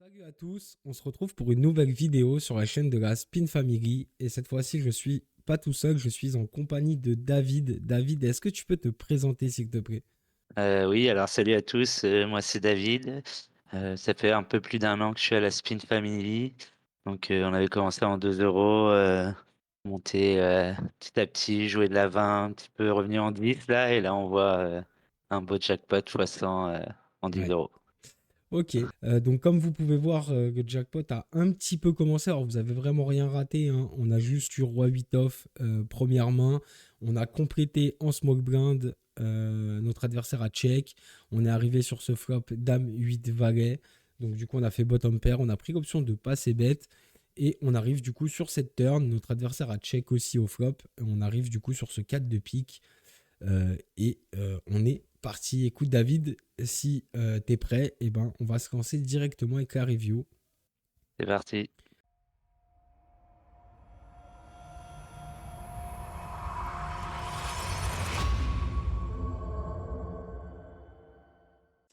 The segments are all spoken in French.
Salut à tous, on se retrouve pour une nouvelle vidéo sur la chaîne de la Spin Family et cette fois-ci je suis pas tout seul, je suis en compagnie de David. David, est-ce que tu peux te présenter s'il te plaît? Oui, alors salut à tous, moi c'est David. Ça fait un peu plus d'un an que je suis à la Spin Family. Donc on avait commencé en 2 euros, monter petit à petit, jouer de la 20, un petit peu revenu en 10 là, et là on voit un beau jackpot fois 100 en 10 Ouais. euros. Ok, donc comme vous pouvez voir, le jackpot a un petit peu commencé. Alors vous avez vraiment rien raté, hein. On a juste eu roi 8 off, première main. On a complété en smoke blind, notre adversaire a check. On est arrivé sur ce flop dame 8 valet. Donc du coup on a fait bottom pair, on a pris l'option de passer bête. Et on arrive du coup sur cette turn, notre adversaire a check aussi au flop. On arrive du coup sur ce 4 de pique. On est parti. Écoute David, si t'es prêt, eh ben, on va se lancer directement avec la review. C'est parti.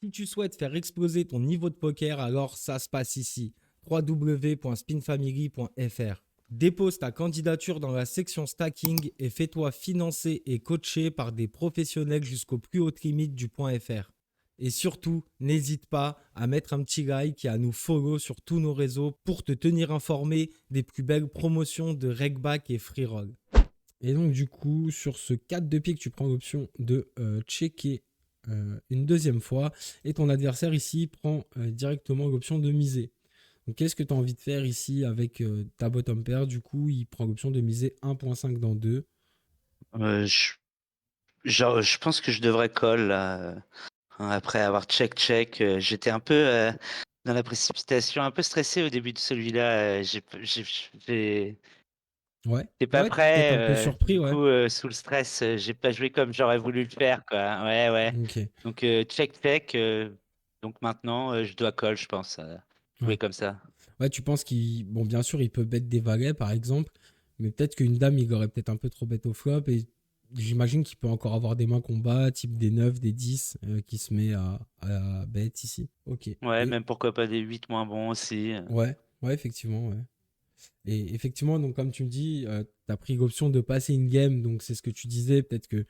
Si tu souhaites faire exploser ton niveau de poker, alors ça se passe ici. www.spinfamily.fr. Dépose ta candidature dans la section stacking et fais-toi financer et coacher par des professionnels jusqu'aux plus hautes limites du point .fr. Et surtout, n'hésite pas à mettre un petit like et à nous follow sur tous nos réseaux pour te tenir informé des plus belles promotions de Regback et Freeroll. Et donc du coup, sur ce 4 de pique, tu prends l'option de checker une deuxième fois. Et ton adversaire ici prend directement l'option de miser. Donc qu'est-ce que tu as envie de faire ici avec ta bottom pair? Du coup, il prend l'option de miser 1.5 dans 2. Euh, je, je pense que je devrais call là, après avoir check. J'étais un peu dans la précipitation, un peu stressé au début de celui-là. J'ai Ouais, T'es pas ouais, peut-être un peu prêt, surpris, du ouais. coup, sous le stress, j'ai pas joué comme j'aurais voulu le faire, quoi. Ouais, ouais. Ok, Donc, check. Donc maintenant, je dois call, je pense, jouer ouais. comme ça. Ouais, tu penses qu'il... Bon, bien sûr, il peut bet des valets, par exemple, mais peut-être qu'une dame, il aurait peut-être un peu trop bet au flop, et j'imagine qu'il peut encore avoir des mains combat, type des 9 des 10 qui se met à bet ici. Ok. Ouais, Et même pourquoi pas des 8 moins bons aussi. ouais, ouais, effectivement, ouais. Et effectivement, donc comme tu me dis, tu as pris l'option de passer une game, donc c'est ce que tu disais, peut-être que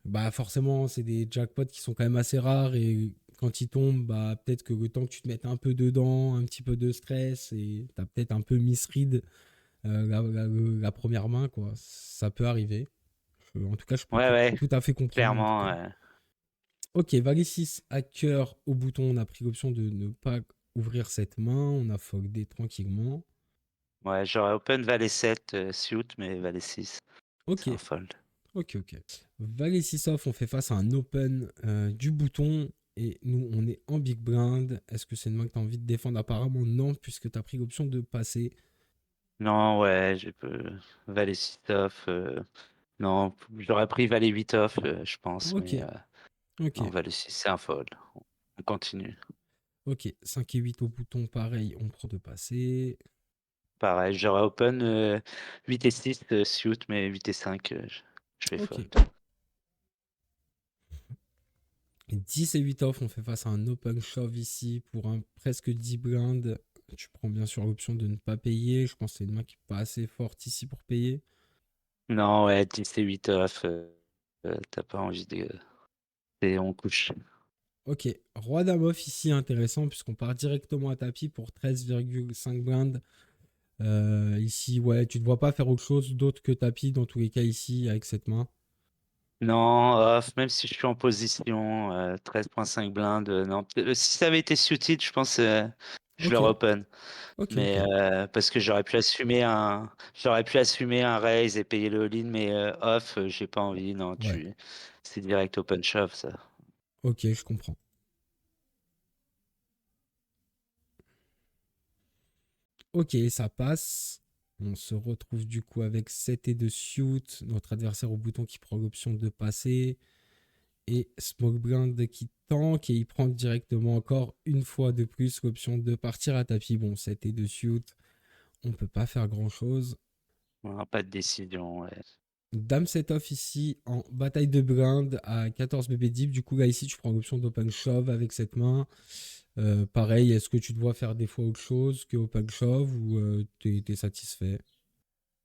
bah forcément, c'est des jackpots qui sont quand même assez rares, et quand ils tombent, bah peut-être que le temps que tu te mettes un peu dedans, un petit peu de stress, et tu as peut-être un peu misread la première main, quoi. Ça peut arriver. En tout cas, je peux Ouais, ouais, tout à fait comprendre, en tout clairement. cas. Ok, valet 6 à cœur au bouton, on a pris l'option de ne pas ouvrir cette main, on a foldé tranquillement. Ouais, j'aurais open valet 7 suit, mais valet 6 Ok, c'est un fold. ok. Valet 6 off, on fait face à un open du bouton et nous, on est en big blind. Est-ce que c'est une main que tu as envie de défendre? Apparemment, non, puisque tu as pris l'option de passer. Non, ouais, valet 6 off. Non, j'aurais pris valet 8 off, je pense, Ok, mais ok, non, valet 6 c'est un fold. On continue. ok. 5 et 8 au bouton, pareil, on prend de passer. Pareil, j'aurais open 8 et 6 suit, mais 8 et 5, je fais Ok. fold. 10 et 8 off, on fait face à un open shove ici pour un presque 10 blind. Tu prends bien sûr l'option de ne pas payer. Je pense que c'est une main qui n'est pas assez forte ici pour payer. Non, ouais, 10 et 8 off, t'as pas envie de. Et on couche. Ok, roi dame off ici, intéressant puisqu'on part directement à tapis pour 13,5 blind. Ici, ouais, tu ne vois pas faire autre chose d'autre que tapis dans tous les cas ici avec cette main. Non, off, même si je suis en position, 13,5 blindes, non. Si ça avait été suited, je pense je Ok, l'aurais open. ok, ok. Mais parce que j'aurais pu assumer un raise et payer le all-in, mais off, j'ai pas envie. Non, Ouais, c'est direct open shove, ça. ok, je comprends. Ok, ça passe. On se retrouve du coup avec 7 et de suit. Notre adversaire au bouton qui prend l'option de passer. Et Smoke Blind qui tank. Et il prend directement encore une fois de plus l'option de partir à tapis. Bon, 7 et de suit. On peut pas faire grand chose. Non, pas de décision, ouais. Dame set off ici en bataille de blinde à 14 bébés deep. Du coup, là, ici, tu prends l'option d'open shove avec cette main. Pareil, est-ce que tu dois faire des fois autre chose que open shove ou t'es satisfait?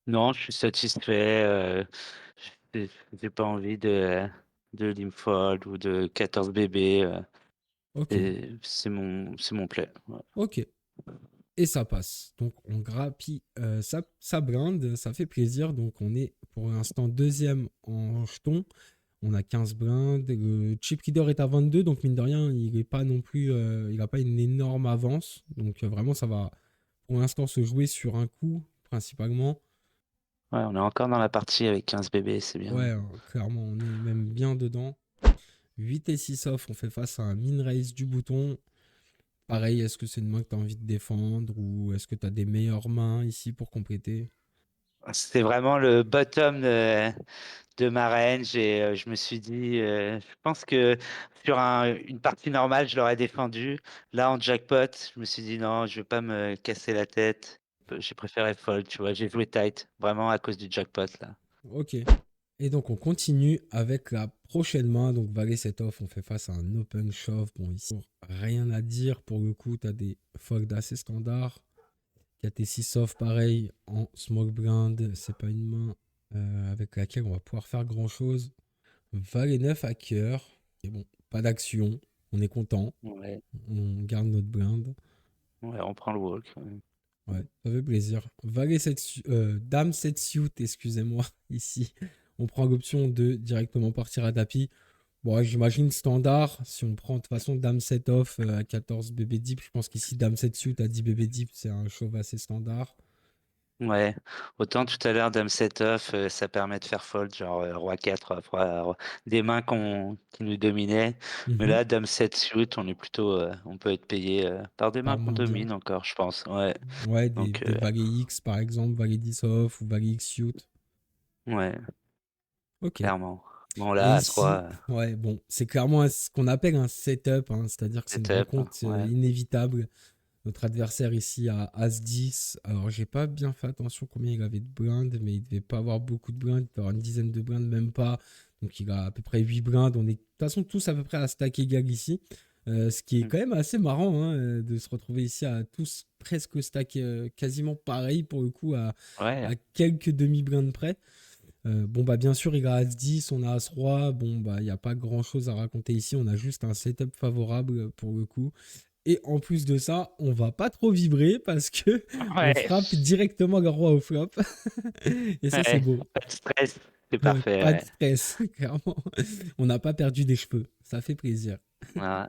Non, je suis satisfait. J'ai pas envie de limfold ou de 14 bébés. Ok, Et c'est mon play. Ouais. ok. Et ça passe. Donc, on grappille sa blinde, ça fait plaisir. Donc, on est pour l'instant deuxième en jeton. On a 15 blindes. Le chip leader est à 22, donc mine de rien, il est pas non plus, il n'a pas une énorme avance. Donc, vraiment, ça va pour l'instant se jouer sur un coup, principalement. Ouais, on est encore dans la partie avec 15 bébés, c'est bien. Ouais, clairement, on est même bien dedans. 8 et 6 off, on fait face à un min raise du bouton. Pareil, est-ce que c'est une main que tu as envie de défendre ou est-ce que tu as des meilleures mains ici pour compléter? C'était vraiment le bottom de ma range et je me suis dit, je pense que sur une partie normale, je l'aurais défendu. Là, en jackpot, je me suis dit non, je vais pas me casser la tête. J'ai préféré fold, tu vois. J'ai joué tight, vraiment à cause du jackpot là. Ok. Et donc on continue avec la prochaine main. Donc valet set off, on fait face à un open shove. Bon ici, rien à dire. Pour le coup, tu as des folds assez standards. 4 et 6 off, pareil, en smoke blind. C'est pas une main avec laquelle on va pouvoir faire grand chose. Valet 9 à cœur. Et bon, pas d'action. On est content. Ouais, On garde notre blind. ouais, on prend le walk. Ouais. Ouais, ça fait plaisir. Valet 7 Dame 7 suit, excusez-moi, ici. On prend l'option de directement partir à tapis. Bon, ouais, j'imagine standard. Si on prend de toute façon Dame 7 off à 14 bébés deep, je pense qu'ici Dame 7 suit à 10 bébés deep, c'est un shove assez standard. Ouais, autant tout à l'heure, Dame set off, ça permet de faire fold, genre Roi 4, des mains qui nous dominaient. Mais Mhm. là, Dame 7 suit, on peut être payé par des mains Par qu'on moins bien. domine encore, je pense. Ouais, Ouais, donc, des Valet X par exemple, Valet 10 off ou Valet X suit. ouais, Ok. clairement. Bon, Et là, à ici, 3, ouais, bon, c'est clairement ce qu'on appelle un setup, hein, c'est-à-dire que c'est une setup, rencontre ouais. inévitable. Notre adversaire ici a As-10. Alors, j'ai pas bien fait attention combien il avait de blindes, mais il devait pas avoir beaucoup de blindes. Il devait avoir une dizaine de blindes, même pas. Donc, il a à peu près 8 blindes. On est de toute façon tous à peu près à stack égal ici. Ce qui est Mm. quand même assez marrant hein, de se retrouver ici à tous presque stack quasiment pareil pour le coup Ouais, à quelques demi-blindes près. Bon, bah, bien sûr, il a As-10, on a As-Roi. Bon, bah, il n'y a pas grand chose à raconter ici. On a juste un setup favorable pour le coup. Et en plus de ça, on va pas trop vibrer parce que on ouais, frappe directement le roi au flop. Et ça, c'est ouais, beau. pas de stress, c'est parfait, Pas de ouais. stress, clairement. On n'a pas perdu des cheveux. Ça fait plaisir. Voilà.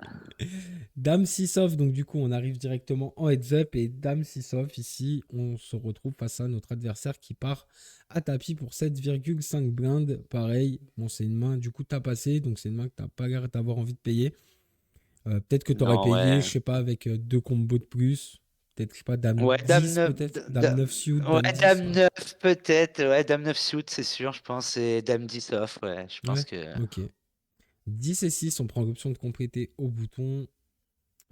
Dame 6 off, donc du coup, on arrive directement en heads up. Et Dame 6 off, ici, on se retrouve face à notre adversaire qui part à tapis pour 7,5 blindes. Pareil, bon, c'est une main, du coup, t'as passé. Donc, c'est une main que t'as pas l'air d'avoir envie de payer. Peut-être que tu aurais Non, payé, ouais. je sais pas, avec deux combos de plus. Peut-être, je sais pas, Dame Ouais, Dame 10 9, peut-être. Dame 9 suit, Dame ouais, 10. Dame Ouais, 9 peut-être, ouais, Dame 9 suit, c'est sûr, je pense, et Dame 10 off, ouais, je pense ouais, que... ok. 10 et 6, on prend l'option de compléter au bouton.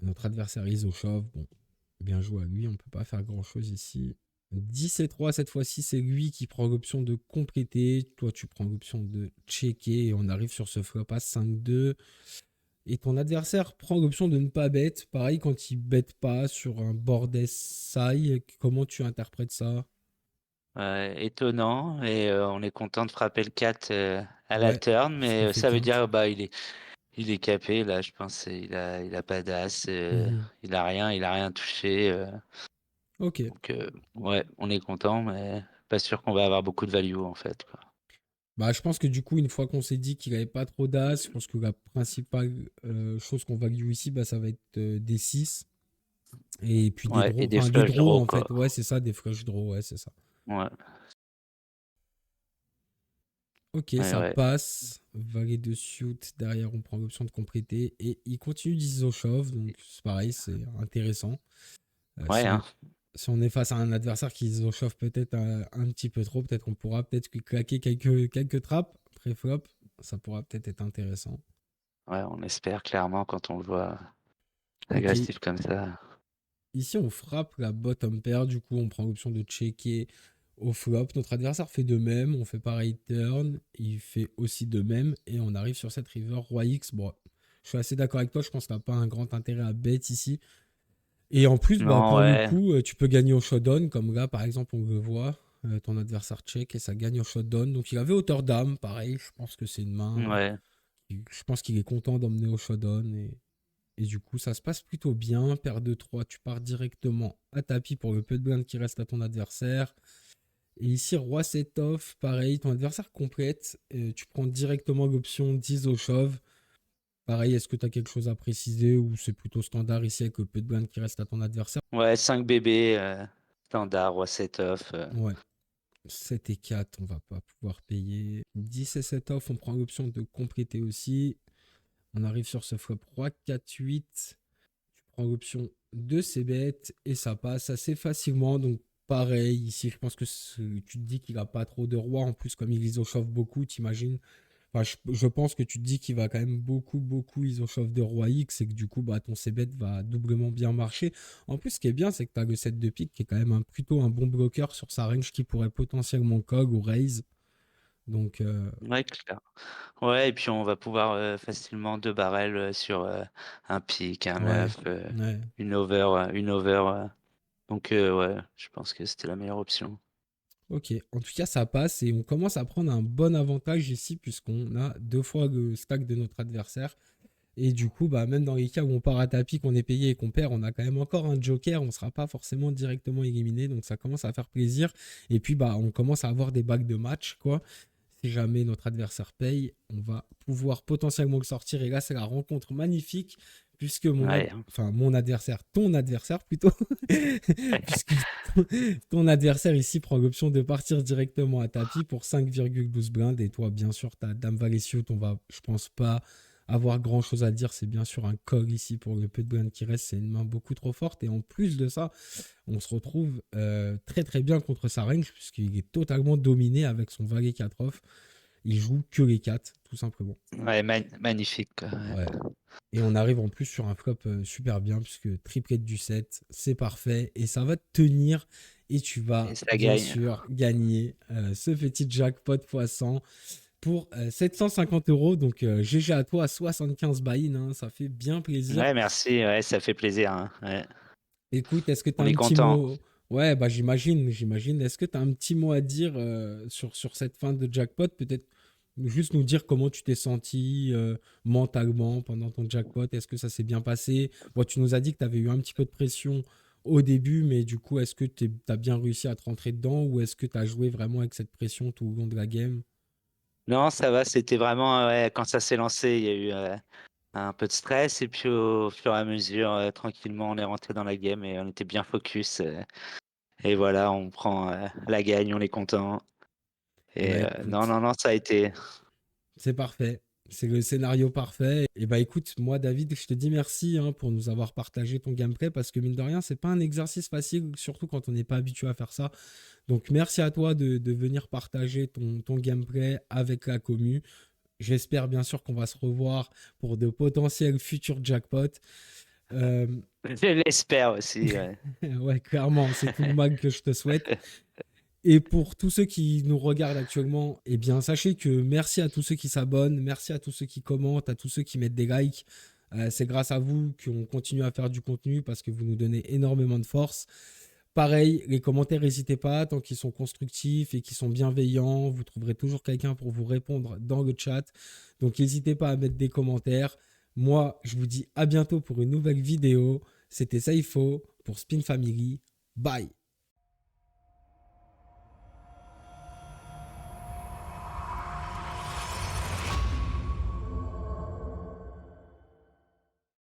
Notre adversaire Isoshov, bon, bien joué à lui, on peut pas faire grand chose ici. 10 et 3, cette fois-ci, c'est lui qui prend l'option de compléter. Toi, tu prends l'option de checker et on arrive sur ce flop à 5-2. Et ton adversaire prend l'option de ne pas bet. Pareil, quand il bet pas sur un board SI, comment tu interprètes ça? Étonnant, et on est content de frapper le 4 à la Ouais, turn, ce qui mais fait ça veut quinte. dire, bah, il est capé, là, je pense, il a pas d'as, Mhm. il a rien touché, Ok. donc, ouais, on est content, mais pas sûr qu'on va avoir beaucoup de value, en fait, quoi. Bah, je pense que du coup, une fois qu'on s'est dit qu'il n'avait pas trop d'as, je pense que la principale chose qu'on value ici, bah, ça va être des 6 et puis des Ouais, draws. et des Enfin, des flush draws draws, en quoi. fait. Ouais, c'est ça, des flush draws. Ouais, c'est ça. Ouais, Ok, ouais, ça ouais. passe. Valet de suit. Derrière, on prend l'option de compléter. Et il continue d'Isoshov. Donc, c'est pareil, c'est intéressant. Ouais, hein. Si on est face à un adversaire qui Isoshov peut-être un petit peu trop, peut-être qu'on pourra peut-être lui claquer quelques trappes pré-flop. Ça pourra peut-être être intéressant. Ouais, on espère clairement quand on le voit Ok, agressif comme ça. ici on frappe la bottom pair, du coup on prend l'option de checker Au flop, notre adversaire fait de même, on fait pareil turn, il fait aussi de même, et on arrive sur cette river roi X. Bon, je suis assez d'accord avec toi, je pense que t'as pas un grand intérêt à bet ici. Et en plus, bah, Non, pour le ouais. coup, tu peux gagner au showdown, comme là, par exemple, on le voit, ton adversaire check et ça gagne au showdown. Donc il avait hauteur d'âme, pareil, je pense que c'est une main, Ouais. je pense qu'il est content d'emmener au showdown, et du coup, ça se passe plutôt bien. Paire de 3, tu pars directement à tapis pour le peu de blindes qui reste à ton adversaire. Et ici, roi 7 off, pareil, ton adversaire complète, tu prends directement l'option 10 au shove. Pareil, est-ce que tu as quelque chose à préciser ou c'est plutôt standard ici avec le peu de blindes qui reste à ton adversaire? Ouais, 5 bébés, standard, roi set off. Ouais, 7 et 4, on va pas pouvoir payer. 10 et 7 off, on prend l'option de compléter aussi. On arrive sur ce flop roi 4 8. Tu prends l'option de c bet et ça passe assez facilement. Donc pareil, ici je pense que tu te dis qu'il a pas trop de rois. En plus, comme il isochauffe beaucoup, t'imagines. Enfin, je pense que tu te dis qu'il va quand même beaucoup isochauffe de roi X et que du coup, bah, ton c-bet va doublement bien marcher. En plus, ce qui est bien, c'est que tu as le set de pique qui est quand même plutôt un bon bloqueur sur sa range qui pourrait potentiellement cog ou raise. Donc, Ouais, clair. Ouais, et puis on va pouvoir facilement 2 barrels sur un pick, un ouais, 9, ouais. une over. Donc, ouais, je pense que c'était la meilleure option. Ok, en tout cas, ça passe et on commence à prendre un bon avantage ici puisqu'on a 2 fois le stack de notre adversaire. Et du coup, bah, même dans les cas où on part à tapis, qu'on est payé et qu'on perd, on a quand même encore un joker. On ne sera pas forcément directement éliminé. Donc ça commence à faire plaisir. Et puis, bah, on commence à avoir des bacs de match, quoi. Si jamais notre adversaire paye, on va pouvoir potentiellement le sortir. Et là, c'est la rencontre magnifique. Puisque Ouais. enfin, mon adversaire, ton adversaire plutôt, puisque ton adversaire ici prend l'option de partir directement à tapis pour 5,12 blindes. Et toi, bien sûr, ta dame Valet on va, je pense pas avoir grand chose à dire. C'est bien sûr un cog ici pour le peu de blindes qui reste. C'est une main beaucoup trop forte. Et en plus de ça, on se retrouve très très bien contre sa range puisqu'il est totalement dominé avec son valet 4 off. Il joue que les 4, tout simplement. Ouais, magnifique, quoi, ouais. Ouais. Et on arrive en plus sur un flop super bien puisque triplette du 7, c'est parfait et ça va te tenir et tu Et vas ça bien gagne. sûr gagner ce petit jackpot x100 pour 750 euros. Donc GG à toi, 75 buy-in, hein, ça fait bien plaisir. Ouais, merci, ouais, ça fait plaisir, hein, ouais. Écoute, est-ce que tu as On est un petit content. mot? Ouais, bah j'imagine. Est-ce que tu as un petit mot à dire sur cette fin de jackpot? Peut-être juste nous dire comment tu t'es senti mentalement pendant ton jackpot. Est-ce que ça s'est bien passé? Bon, tu nous as dit que tu avais eu un petit peu de pression au début, mais du coup, est-ce que tu as bien réussi à te rentrer dedans ou est-ce que tu as joué vraiment avec cette pression tout au long de la game? Non, ça va, c'était vraiment, ouais, quand ça s'est lancé, il y a eu un peu de stress et puis au fur et à mesure, tranquillement, on est rentré dans la game et on était bien focus. Et voilà, on prend la gagne, on est content. Eh Et bah non, écoute, non, non, ça a été. c'est parfait. C'est le scénario parfait. Et bah écoute, moi David, je te dis merci hein, pour nous avoir partagé ton gameplay parce que mine de rien, c'est pas un exercice facile, surtout quand on n'est pas habitué à faire ça. Donc merci à toi de venir partager ton gameplay avec la commu. J'espère bien sûr qu'on va se revoir pour de potentiels futurs jackpots. Euh, Je l'espère aussi, ouais. ouais, clairement, c'est tout le mag que je te souhaite. Et pour tous ceux qui nous regardent actuellement, eh bien, sachez que merci à tous ceux qui s'abonnent, merci à tous ceux qui commentent, à tous ceux qui mettent des likes. C'est grâce à vous qu'on continue à faire du contenu parce que vous nous donnez énormément de force. Pareil, les commentaires, n'hésitez pas, tant qu'ils sont constructifs et qu'ils sont bienveillants, vous trouverez toujours quelqu'un pour vous répondre dans le chat. Donc n'hésitez pas à mettre des commentaires. Moi, je vous dis à bientôt pour une nouvelle vidéo. C'était Saifo pour Spin Family. Bye.